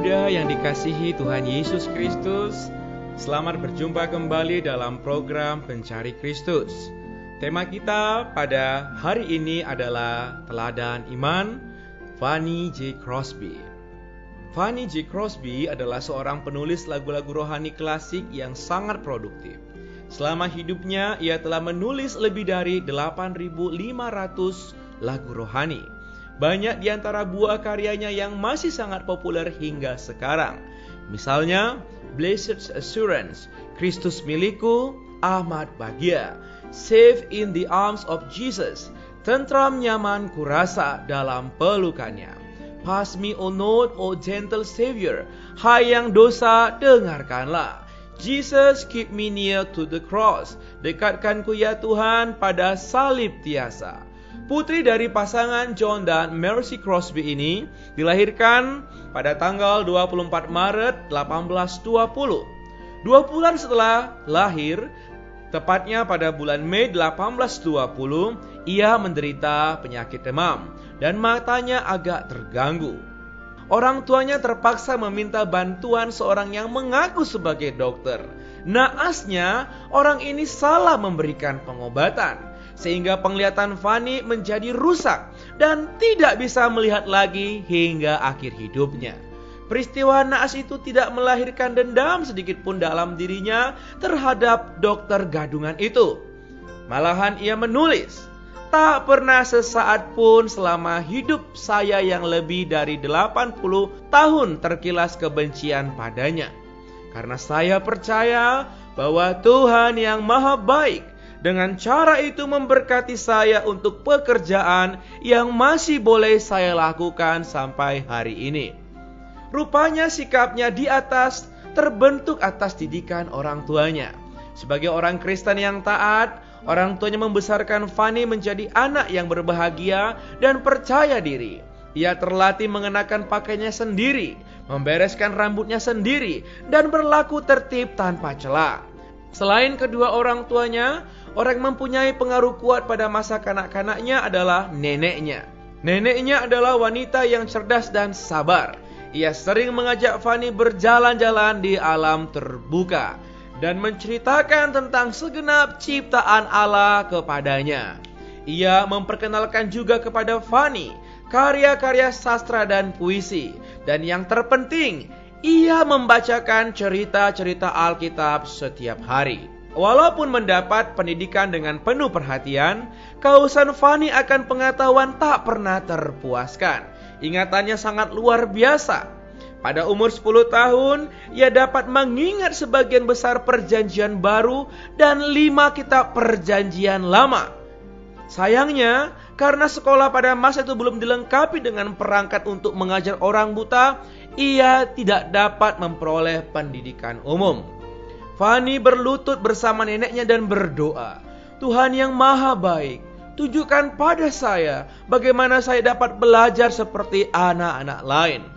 muda yang dikasihi Tuhan Yesus Kristus, selamat berjumpa kembali dalam program Pencari Kristus. Tema kita pada hari ini adalah Teladan Iman, Fanny J. Crosby. Fanny J. Crosby adalah seorang penulis lagu-lagu rohani klasik yang sangat produktif. Selama hidupnya, ia telah menulis lebih dari 8.500 lagu rohani. Banyak di antara buah karyanya yang masih sangat populer hingga sekarang. Misalnya, Blessed Assurance, Kristus Milikku, Amat Bahagia, Safe in the Arms of Jesus, Tentram Nyaman Kurasa dalam Pelukannya, Pass Me O Not, O Gentle Savior, Hai yang dosa, dengarkanlah, Jesus Keep Me Near to the Cross, Dekatkanku ya Tuhan pada salib tiasa. Putri dari pasangan John dan Mercy Crosby ini dilahirkan pada tanggal 24 Maret 1820. 2 bulan setelah lahir, tepatnya pada bulan Mei 1820, ia menderita penyakit demam dan matanya agak terganggu. Orang tuanya terpaksa meminta bantuan seorang yang mengaku sebagai dokter. Naasnya, orang ini salah memberikan pengobatan, sehingga penglihatan Fanny menjadi rusak dan tidak bisa melihat lagi hingga akhir hidupnya. Peristiwa naas itu tidak melahirkan dendam sedikit pun dalam dirinya terhadap dokter gadungan itu. Malahan ia menulis, "Tak pernah sesaat pun selama hidup saya yang lebih dari 80 tahun terkilas kebencian padanya. Karena saya percaya bahwa Tuhan yang maha baik dengan cara itu memberkati saya untuk pekerjaan yang masih boleh saya lakukan sampai hari ini." Rupanya sikapnya di atas terbentuk atas didikan orang tuanya. Sebagai orang Kristen yang taat, orang tuanya membesarkan Fanny menjadi anak yang berbahagia dan percaya diri. Ia terlatih mengenakan pakaiannya sendiri, membereskan rambutnya sendiri, dan berlaku tertib tanpa cela. Selain kedua orang tuanya, orang yang mempunyai pengaruh kuat pada masa kanak-kanaknya adalah neneknya. Neneknya adalah wanita yang cerdas dan sabar. Ia sering mengajak Fanny berjalan-jalan di alam terbuka dan menceritakan tentang segenap ciptaan Allah kepadanya. Ia memperkenalkan juga kepada Fanny karya-karya sastra dan puisi. Dan yang terpenting, ia membacakan cerita-cerita Alkitab setiap hari. Walaupun mendapat pendidikan dengan penuh perhatian, kehausan Fanny akan pengetahuan tak pernah terpuaskan. Ingatannya sangat luar biasa. Pada umur 10 tahun, ia dapat mengingat sebagian besar perjanjian baru dan 5 kitab perjanjian lama. Sayangnya, karena sekolah pada masa itu belum dilengkapi dengan perangkat untuk mengajar orang buta, ia tidak dapat memperoleh pendidikan umum. Fanny berlutut bersama neneknya dan berdoa, "Tuhan yang maha baik, tunjukkan pada saya bagaimana saya dapat belajar seperti anak-anak lain."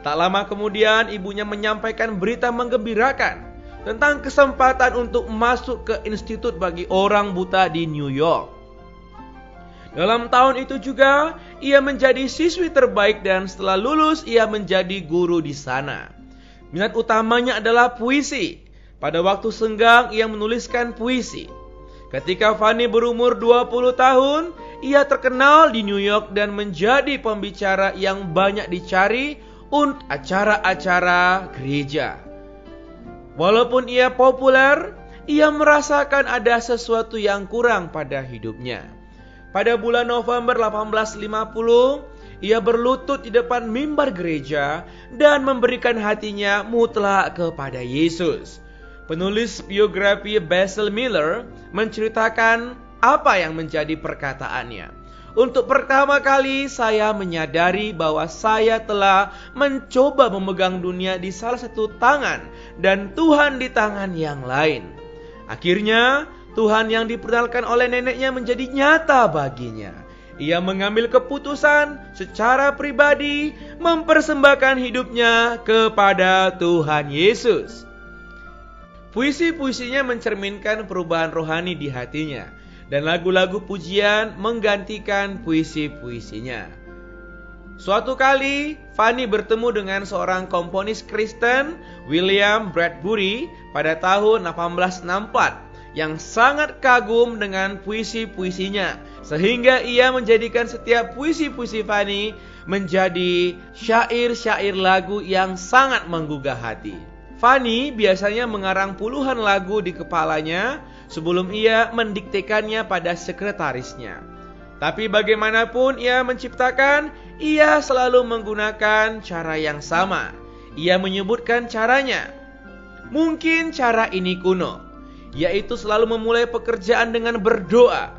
Tak lama kemudian ibunya menyampaikan berita menggembirakan tentang kesempatan untuk masuk ke institut bagi orang buta di New York. Dalam tahun itu juga ia menjadi siswi terbaik dan setelah lulus ia menjadi guru di sana. Minat utamanya adalah puisi. Pada waktu senggang ia menuliskan puisi. Ketika Fanny berumur 20 tahun, ia terkenal di New York dan menjadi pembicara yang banyak dicari untuk acara-acara gereja. Walaupun ia populer, ia merasakan ada sesuatu yang kurang pada hidupnya. Pada bulan November 1850, ia berlutut di depan mimbar gereja dan memberikan hatinya mutlak kepada Yesus. Penulis biografi Basil Miller menceritakan apa yang menjadi perkataannya. "Untuk pertama kali saya menyadari bahwa saya telah mencoba memegang dunia di salah satu tangan dan Tuhan di tangan yang lain. Akhirnya Tuhan yang diperkenalkan oleh neneknya menjadi nyata baginya. Ia mengambil keputusan secara pribadi mempersembahkan hidupnya kepada Tuhan Yesus." Puisi-puisinya mencerminkan perubahan rohani di hatinya, dan lagu-lagu pujian menggantikan puisi-puisinya. Suatu kali, Fanny bertemu dengan seorang komponis Kristen, William Bradbury, pada tahun 1864, yang sangat kagum dengan puisi-puisinya, sehingga ia menjadikan setiap puisi-puisi Fanny menjadi syair-syair lagu yang sangat menggugah hati. Fanny biasanya mengarang puluhan lagu di kepalanya sebelum ia mendiktekannya pada sekretarisnya. Tapi bagaimanapun ia menciptakan, ia selalu menggunakan cara yang sama. Ia menyebutkan caranya. Mungkin cara ini kuno, yaitu selalu memulai pekerjaan dengan berdoa.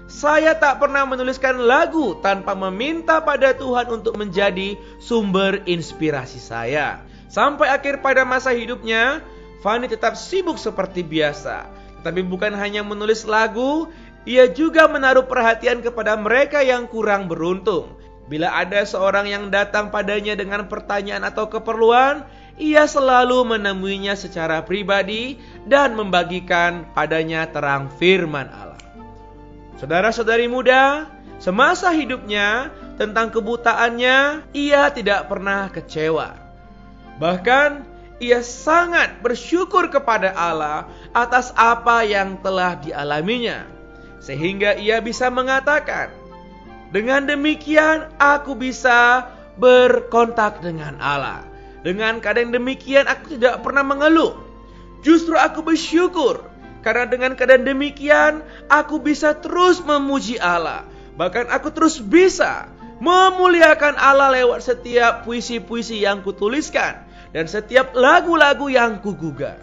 Saya tak pernah menuliskan lagu tanpa meminta pada Tuhan untuk menjadi sumber inspirasi saya. Sampai akhir pada masa hidupnya, Fanny tetap sibuk seperti biasa. Tetapi bukan hanya menulis lagu, ia juga menaruh perhatian kepada mereka yang kurang beruntung. Bila ada seorang yang datang padanya dengan pertanyaan atau keperluan, ia selalu menemuinya secara pribadi dan membagikan padanya terang firman Allah. Saudara-saudari muda, semasa hidupnya tentang kebutaannya, ia tidak pernah kecewa. Bahkan, ia sangat bersyukur kepada Allah atas apa yang telah dialaminya. Sehingga ia bisa mengatakan, dengan demikian aku bisa berkontak dengan Allah. Dengan keadaan demikian aku tidak pernah mengeluh. Justru aku bersyukur, karena dengan keadaan demikian aku bisa terus memuji Allah. Bahkan aku terus bisa memuliakan Allah lewat setiap puisi-puisi yang kutuliskan dan setiap lagu-lagu yang kugugah.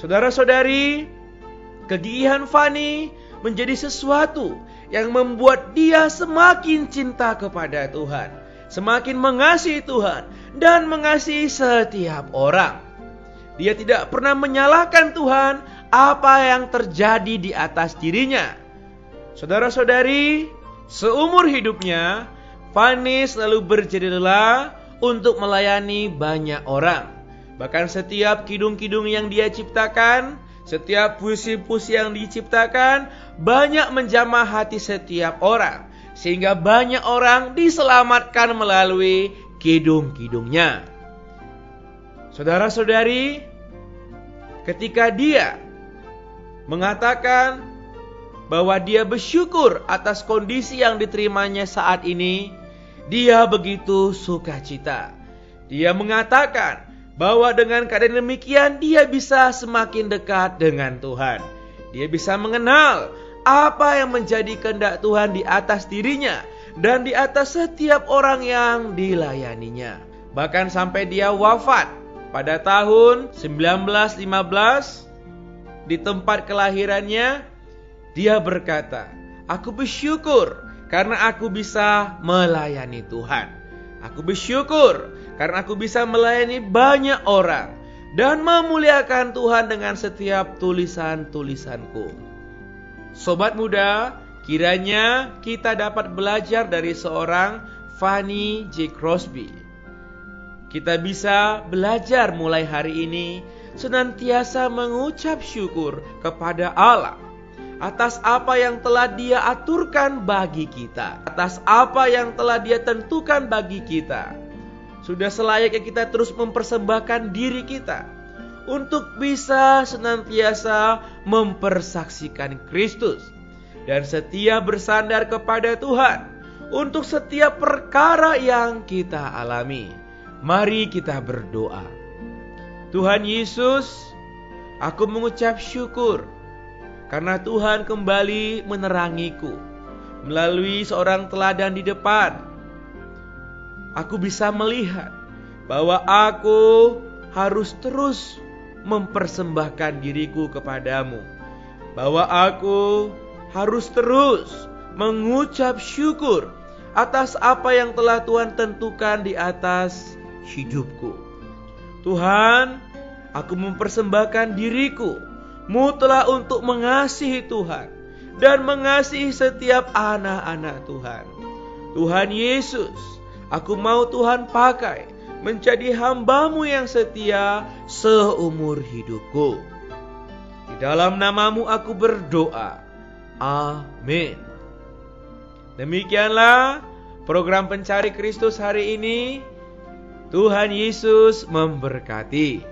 Saudara-saudari, kegigihan Fanny menjadi sesuatu yang membuat dia semakin cinta kepada Tuhan, semakin mengasihi Tuhan, dan mengasihi setiap orang. Dia tidak pernah menyalahkan Tuhan apa yang terjadi di atas dirinya. Saudara-saudari, seumur hidupnya, Fanny selalu berjerih lelah untuk melayani banyak orang. Bahkan setiap kidung-kidung yang dia ciptakan, setiap puisi-puisi yang diciptakan, banyak menjamah hati setiap orang. Sehingga banyak orang diselamatkan melalui kidung-kidungnya. Saudara-saudari, ketika dia mengatakan bahwa dia bersyukur atas kondisi yang diterimanya saat ini, dia begitu sukacita. Dia mengatakan bahwa dengan keadaan demikian dia bisa semakin dekat dengan Tuhan. Dia bisa mengenal apa yang menjadi kehendak Tuhan di atas dirinya dan di atas setiap orang yang dilayaninya. Bahkan sampai dia wafat pada tahun 1915 di tempat kelahirannya, dia berkata, "Aku bersyukur karena aku bisa melayani Tuhan. Aku bersyukur karena aku bisa melayani banyak orang dan memuliakan Tuhan dengan setiap tulisan-tulisanku." Sobat muda, kiranya kita dapat belajar dari seorang Fanny J. Crosby. Kita bisa belajar mulai hari ini senantiasa mengucap syukur kepada Allah atas apa yang telah Dia aturkan bagi kita, atas apa yang telah Dia tentukan bagi kita. Sudah selayaknya kita terus mempersembahkan diri kita untuk bisa senantiasa mempersaksikan Kristus dan setia bersandar kepada Tuhan untuk setiap perkara yang kita alami. Mari kita berdoa. Tuhan Yesus, aku mengucap syukur karena Tuhan kembali menerangiku melalui seorang teladan di depan. Aku bisa melihat bahwa aku harus terus mempersembahkan diriku kepadamu, bahwa aku harus terus mengucap syukur atas apa yang telah Tuhan tentukan di atas hidupku. Tuhan, aku mempersembahkan diriku mutlak untuk mengasihi Tuhan dan mengasihi setiap anak-anak Tuhan. Tuhan Yesus, aku mau Tuhan pakai menjadi hamba-Mu yang setia seumur hidupku. Di dalam nama-Mu aku berdoa. Amin. Demikianlah program Pencari Kristus hari ini. Tuhan Yesus memberkati.